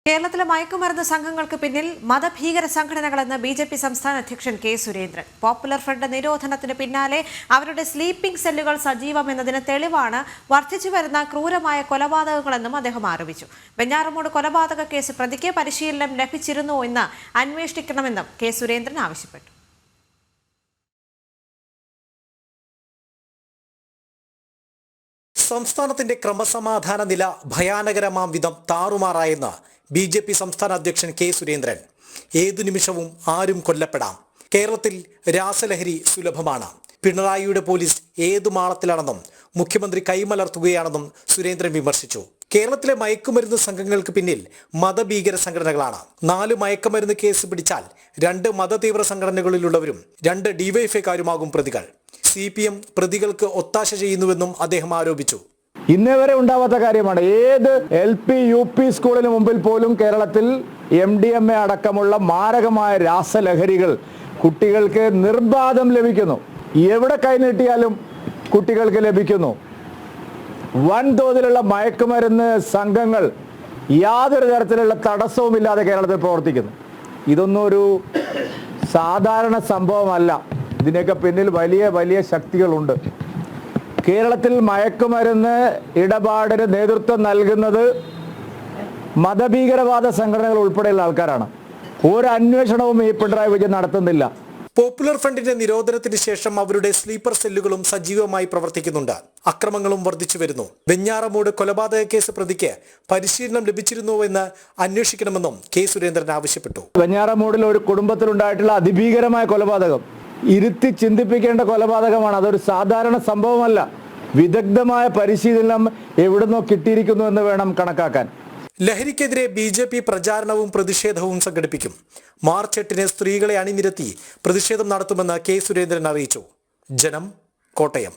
കേരളത്തിലെ മയക്കുമരുന്ന് സംഘങ്ങൾക്ക് പിന്നിൽ മതഭീകര സംഘടനകളെന്ന് ബി.ജെ.പി. സംസ്ഥാന അധ്യക്ഷൻ കെ സുരേന്ദ്രൻ. പോപ്പുലർ ഫ്രണ്ട് നിരോധനത്തിന് പിന്നാലെ അവരുടെ സ്ലീപ്പിംഗ് സെല്ലുകൾ സജീവമെന്നതിന് തെളിവാണ് വർദ്ധിച്ചുവരുന്ന ക്രൂരമായ കൊലപാതകങ്ങളെന്നും അദ്ദേഹം ആരോപിച്ചു. വെഞ്ഞാറമൂട് കൊലപാതക കേസ് പ്രതിക്ക് പരിശീലനം ലഭിച്ചിരുന്നോ എന്ന് അന്വേഷിക്കണമെന്നും കെ സുരേന്ദ്രൻ ആവശ്യപ്പെട്ടു. സംസ്ഥാനത്തിന്റെ ക്രമസമാധാന നില ഭയാനകരമാം വിധം താറുമാറായെന്ന് ബി.ജെ.പി. സംസ്ഥാന അധ്യക്ഷൻ കെ സുരേന്ദ്രൻ. ഏതു നിമിഷവും ആരും കൊല്ലപ്പെടാം. കേരളത്തിൽ രാസലഹരി സുലഭമാണ്. പിണറായിയുടെ പോലീസ് ഏതു മാളത്തിലാണെന്നും മുഖ്യമന്ത്രി കൈമലർത്തുകയാണെന്നും സുരേന്ദ്രൻ വിമർശിച്ചു. കേരളത്തിലെ മയക്കുമരുന്ന് സംഘങ്ങൾക്ക് പിന്നിൽ മതഭീകര സംഘടനകളാണ്. 4 മയക്കുമരുന്ന് കേസ് പിടിച്ചാൽ 2 മതതീവ്ര സംഘടനകളിലുള്ളവരും 2 ഡിവൈഎഫ്ഐക്കാരുമാകും പ്രതികൾ. CPM പ്രതികൾക്ക് ഒത്താശ ചെയ്യുന്നുവെന്നും അദ്ദേഹം ആരോപിച്ചു. ഇന്നേ വരെ ഉണ്ടാവാത്ത കാര്യമാണ്. ഏത് LP UP സ്കൂളിന് മുമ്പിൽ പോലും കേരളത്തിൽ MDMA അടക്കമുള്ള മാരകമായ രാസലഹരികൾ കുട്ടികൾക്ക് നിർബാധം ലഭിക്കുന്നു. എവിടെ കൈനീട്ടിയാലും കുട്ടികൾക്ക് ലഭിക്കുന്നു. വൻതോതിലുള്ള മയക്കുമരുന്ന് സംഘങ്ങൾ യാതൊരു തരത്തിലുള്ള തടസ്സവുമില്ലാതെ കേരളത്തിൽ പ്രവർത്തിക്കുന്നു. ഇതൊന്നും ഒരു സാധാരണ സംഭവമല്ല. ഇതിനൊക്കെ പിന്നിൽ വലിയ വലിയ ശക്തികളുണ്ട്. കേരളത്തിൽ മയക്കുമരുന്ന് ഇടപാടിന് നേതൃത്വം നൽകുന്നത് മതഭീകരവാദ സംഘടനകൾ ഉൾപ്പെടെയുള്ള ആൾക്കാരാണ്. ഒരു അന്വേഷണവും ഈ പിണറായി വിജയൻ നടത്തുന്നില്ല. പോപ്പുലർ ഫ്രണ്ടിന്റെ നിരോധനത്തിന് ശേഷം അവരുടെ സ്ലീപ്പർ സെല്ലുകളും സജീവമായി പ്രവർത്തിക്കുന്നുണ്ട്. അക്രമങ്ങളും വർദ്ധിച്ചു വരുന്നു. വെഞ്ഞാറമൂട് കൊലപാതക കേസ് പ്രതിക്ക് പരിശീലനം ലഭിച്ചിരുന്നുവെന്ന് അന്വേഷിക്കണമെന്നും കെ സുരേന്ദ്രൻ ആവശ്യപ്പെട്ടു. വെഞ്ഞാറമൂടിൽ ഒരു കുടുംബത്തിലുണ്ടായിട്ടുള്ള അതിഭീകരമായ കൊലപാതകം ഇരുത്തി ചിന്തിപ്പിക്കേണ്ട കൊലപാതകമാണ്. അതൊരു സാധാരണ സംഭവമല്ല. വിദഗ്ധമായ പരിശീലനം എവിടുന്നോ കിട്ടിയിരിക്കുന്നു എന്ന് വേണം കണക്കാക്കാൻ. ലഹരിക്കെതിരെ ബി.ജെ.പി. പ്രചാരണവും പ്രതിഷേധവും സംഘടിപ്പിക്കും. മാർച്ച് 8-ന് സ്ത്രീകളെ അണിനിരത്തി പ്രതിഷേധം നടത്തുമെന്ന് കെ സുരേന്ദ്രൻ അറിയിച്ചു. ജനം, കോട്ടയം.